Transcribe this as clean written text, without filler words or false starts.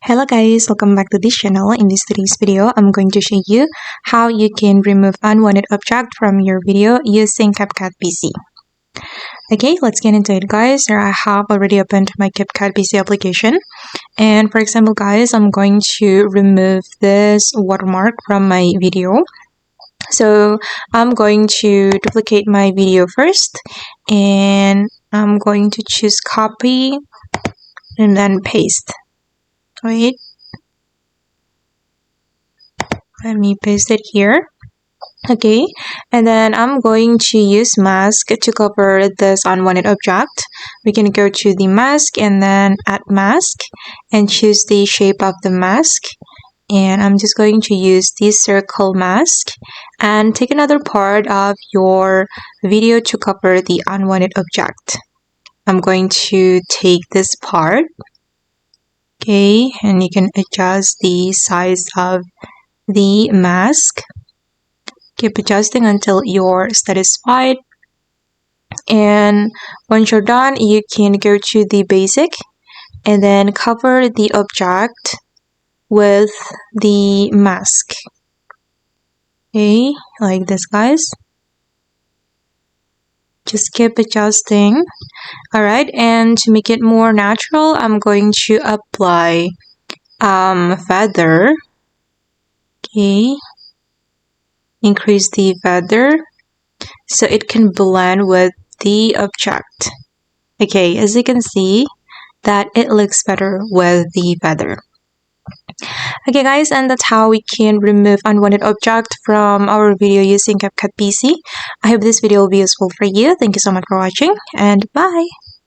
Hello guys, welcome back to this channel. In today's video, I'm going to show you how you can remove unwanted object from your video using CapCut PC. Okay, let's get into it guys. Here I have already opened my CapCut PC application. And for example guys, I'm going to remove this watermark from my video. So I'm going to duplicate my video first. And I'm going to choose copy and then paste. Wait, let me paste it here. Okay, and then I'm going to use mask to cover this unwanted object. We can go to the mask and then add mask and choose the shape of the mask. And I'm just going to use this circle mask and take another part of your video to cover the unwanted object. I'm going to take this part. Okay, and you can adjust the size of the mask. Keep adjusting until you're satisfied. And once you're done, you can go to the basic and then cover the object with the mask. Okay, like this guys. Just keep adjusting. Alright, and to make it more natural, I'm going to apply feather. Okay, increase the feather so it can blend with the object. Okay, as you can see that it looks better with the feather. Okay guys, and that's how we can remove unwanted object from our video using CapCut PC. I hope this video will be useful for you. Thank you so much for watching and bye.